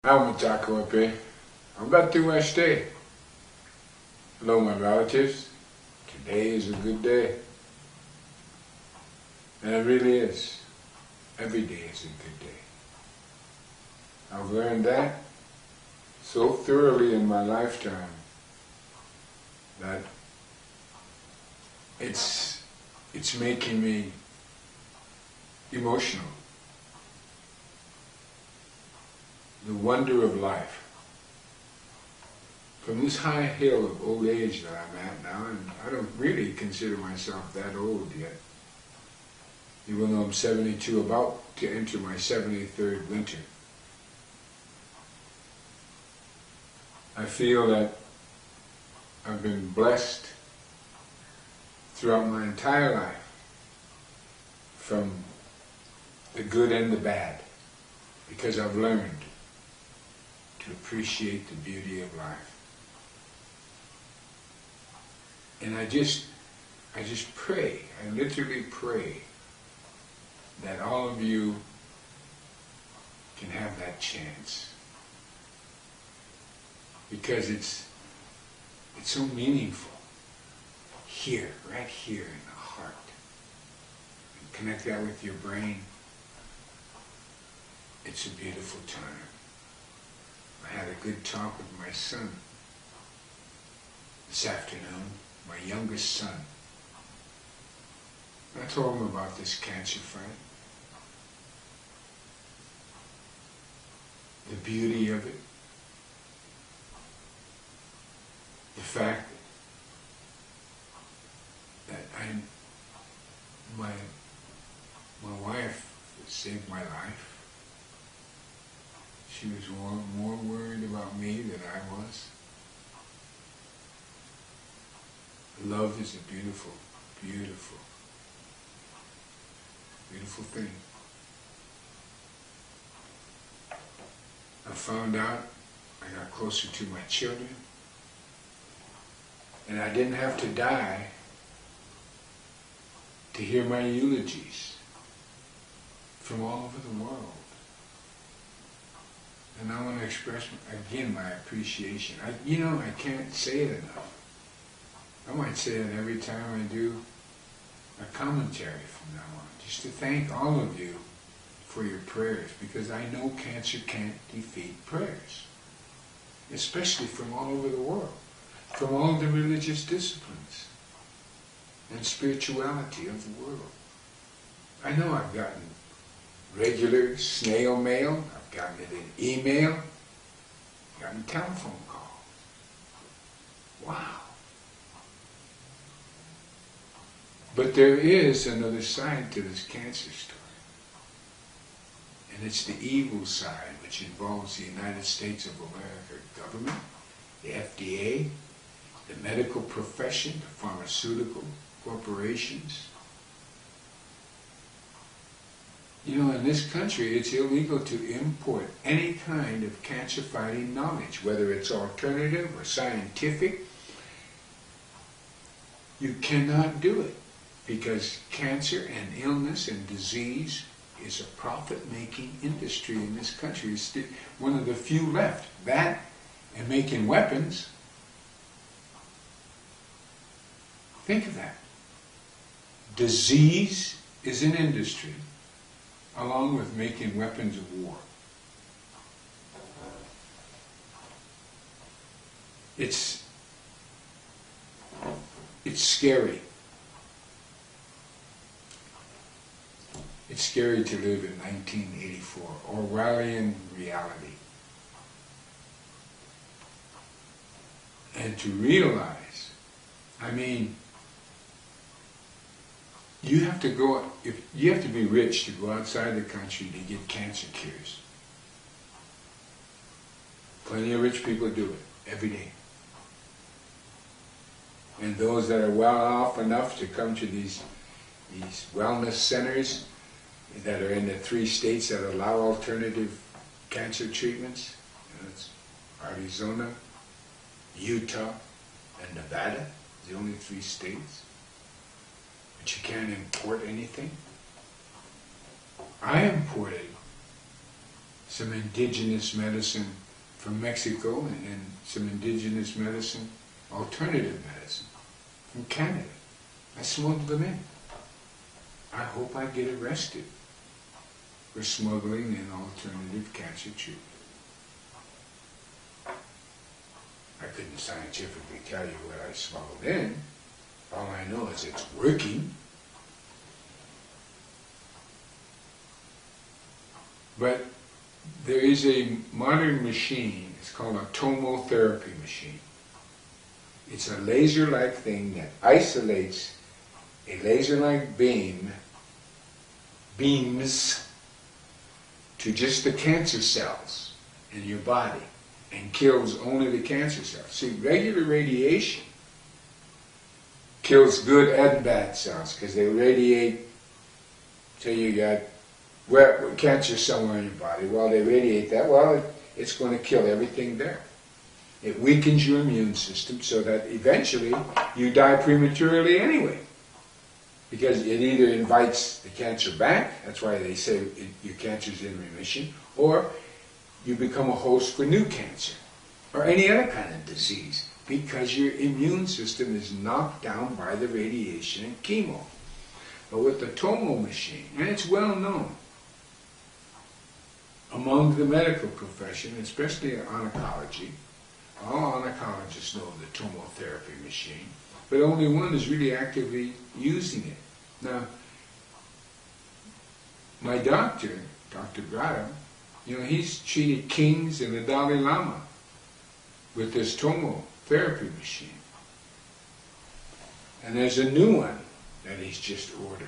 Taco I'm about through my stay. Hello, my relatives. Today is a good day. And it really is. Every day is a good day. I've learned that so thoroughly in my lifetime that it's making me emotional. The wonder of life. From this high hill of old age that I'm at now, and I don't really consider myself that old yet, even though I'm 72, about to enter my 73rd winter. I feel that I've been blessed throughout my entire life, from the good and the bad, because I've learned to appreciate the beauty of life. And I just pray, I literally pray that all of you can have that chance. Because it's so meaningful. Here, right here in the heart. And connect that with your brain. It's a beautiful time. I had a good talk with my son this afternoon, my youngest son. I told him about this cancer fight. The beauty of it. The fact that my wife saved my life. She was more worried about me than I was. Love is a beautiful, beautiful, beautiful thing. I found out I got closer to my children, and I didn't have to die to hear my eulogies from all over the world. And I want to express, again, my appreciation. I can't say it enough. I might say it every time I do a commentary from now on, just to thank all of you for your prayers, because I know cancer can't defeat prayers, especially from all over the world, from all the religious disciplines and spirituality of the world. I know I've gotten regular snail mail, I've gotten it in email, I've gotten telephone calls. Wow. But there is another side to this cancer story. And it's the evil side, which involves the United States of America government, the FDA, the medical profession, the pharmaceutical corporations. In this country, it's illegal to import any kind of cancer-fighting knowledge, whether it's alternative or scientific. You cannot do it, because cancer and illness and disease is a profit-making industry in this country. It's one of the few left. That and making weapons. Think of that. Disease is an industry, along with making weapons of war. It's scary. It's scary to live in 1984, Orwellian reality. And to realize, you have to be rich to go outside the country to get cancer cures. Plenty of rich people do it every day. And those that are well off enough to come to these wellness centers that are in the 3 states that allow alternative cancer treatments, it's Arizona, Utah, and Nevada, the only 3 states. But you can't import anything. I imported some indigenous medicine from Mexico, and some indigenous medicine, alternative medicine, from Canada. I smuggled them in. I hope I get arrested for smuggling in alternative cancer treatment. I couldn't scientifically tell you what I smuggled in. All I know is it's working. But there is a modern machine, it's called a tomotherapy machine. It's a laser-like thing that isolates a laser-like beams to just the cancer cells in your body and kills only the cancer cells. See, regular radiation kills good and bad cells because they radiate, say you got cancer somewhere in your body. Well, they radiate that. Well, it's going to kill everything there. It weakens your immune system so that eventually you die prematurely anyway. Because it either invites the cancer back, that's why they say your cancer's in remission, or you become a host for new cancer, or any other kind of disease, because your immune system is knocked down by the radiation and chemo. But with the Tomo machine, and it's well known among the medical profession, especially oncology, all oncologists know the tomotherapy machine, but only one is really actively using it. Now, my doctor, Dr. Brada, he's treated kings and the Dalai Lama with this tomotherapy machine. And there's a new one that he's just ordered.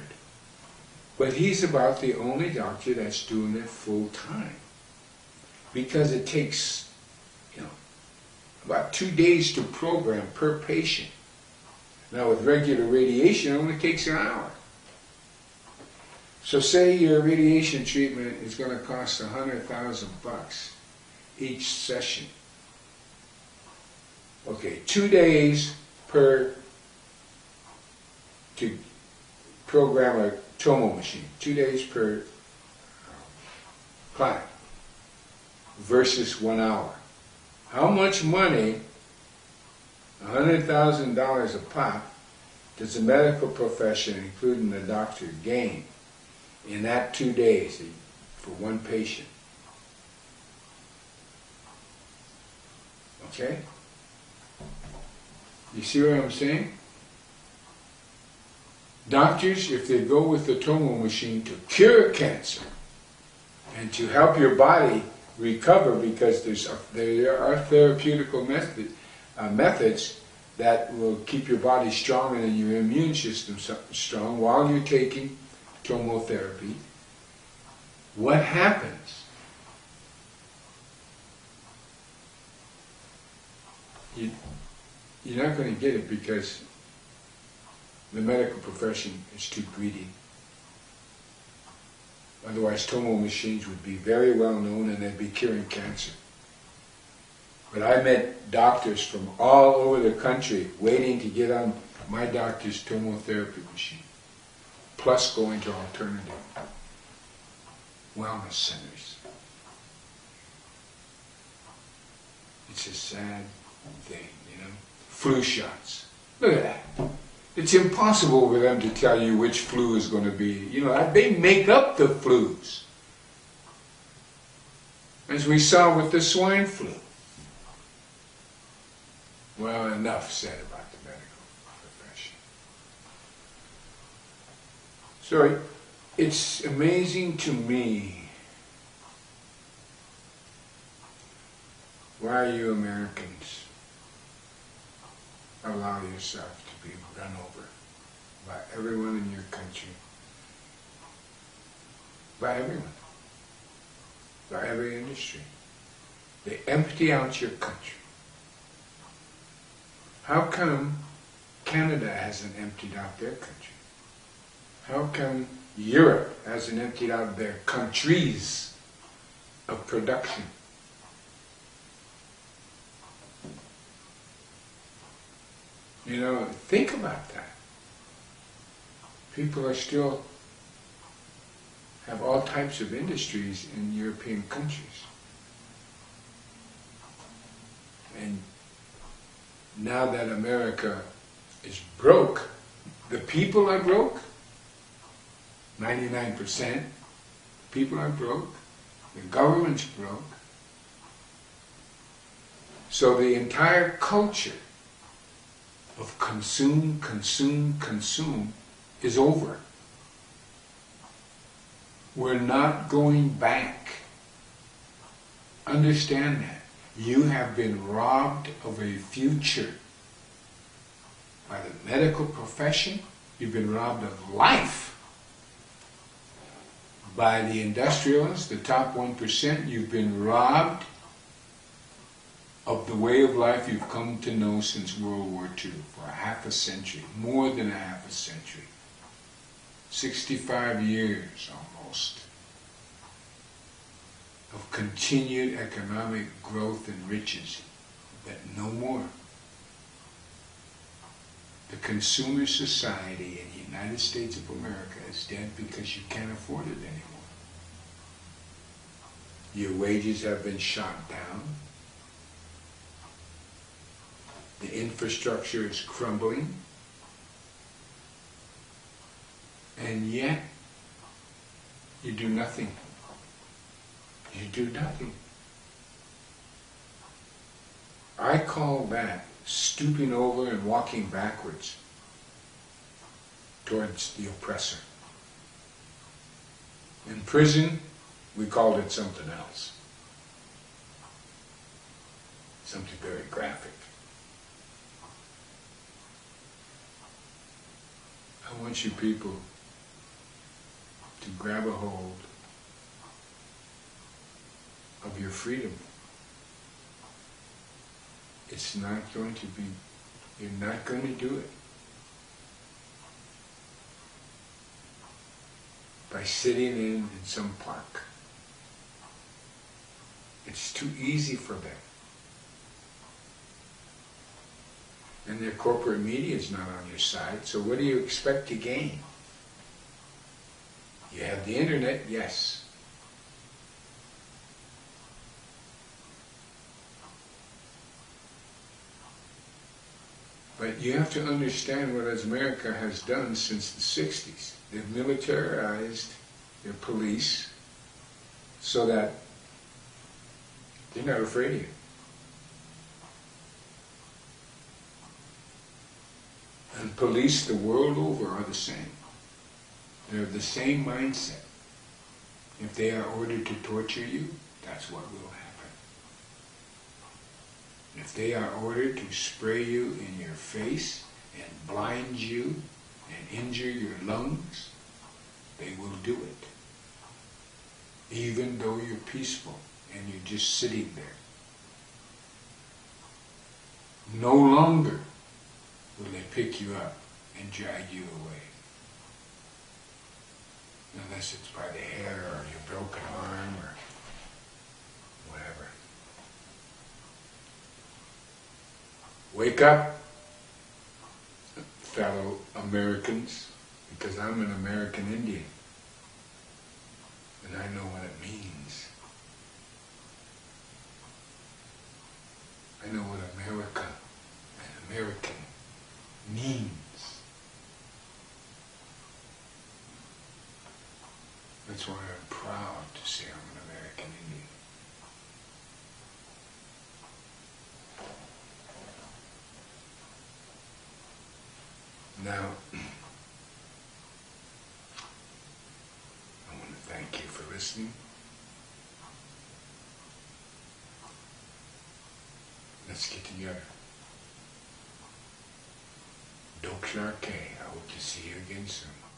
But he's about the only doctor that's doing it full time. Because it takes, about 2 days to program per patient. Now with regular radiation, it only takes an hour. So say your radiation treatment is going to cost $100,000 each session. Okay, 2 days to program a Tomo machine, 2 days per client versus 1 hour. How much money, $100,000 a pop, does the medical profession, including the doctor, gain in that 2 days for one patient? Okay? You see what I'm saying? Doctors, if they go with the Tomo machine to cure cancer and to help your body recover, because there are therapeutical methods that will keep your body strong and your immune system strong while you're taking tomotherapy. What happens? You're not going to get it because the medical profession is too greedy. Otherwise, Tomo machines would be very well known and they'd be curing cancer. But I met doctors from all over the country waiting to get on my doctor's tomotherapy machine, plus going to alternative wellness centers. It's a sad thing, Flu shots. Look at that. It's impossible for them to tell you which flu is going to be. They make up the flus. As we saw with the swine flu. Well, enough said about the medical profession. So it's amazing to me why you Americans allow yourself to be run over by everyone in your country, by everyone, by every industry. They empty out your country. How come Canada hasn't emptied out their country? How come Europe hasn't emptied out their countries of production? Think about that. People are still have all types types of industries in European countries. And now that America is broke, the people are broke, 99% people are broke, the government's broke, so the entire culture of consume, consume, consume is over. We're not going back. Understand that. You have been robbed of a future by the medical profession. You've been robbed of life by the industrialists, the top 1%. You've been robbed of the way of life you've come to know since World War II, for a half a century, more than a half a century. 65 years almost of continued economic growth and riches, but no more. The consumer society in the United States of America is dead because you can't afford it anymore. Your wages have been shot down. The infrastructure is crumbling. And yet, you do nothing. You do nothing. I call that stooping over and walking backwards towards the oppressor. In prison, we called it something else. Something very graphic. I want you people to grab a hold of your freedom. It's not going to be, you're not going to do it by sitting in some park. It's too easy for them. And their corporate media is not on your side, so what do you expect to gain? You have the internet, yes. But you have to understand what America has done since the 60s. They've militarized their police so that they're not afraid of you. And police the world over are the same. They're of the same mindset. If they are ordered to torture you, that's what will happen. If they are ordered to spray you in your face and blind you and injure your lungs, they will do it. Even though you're peaceful and you're just sitting there. No longer will they pick you up and drag you away. Unless it's by the hair or your broken arm or whatever. Wake up, fellow Americans, because I'm an American Indian. And I know what it means. I know what America and American means. That's why I'm proud to say I'm an American Indian. Now, I want to thank you for listening. Let's get together. Doklarke, I hope to see you again soon.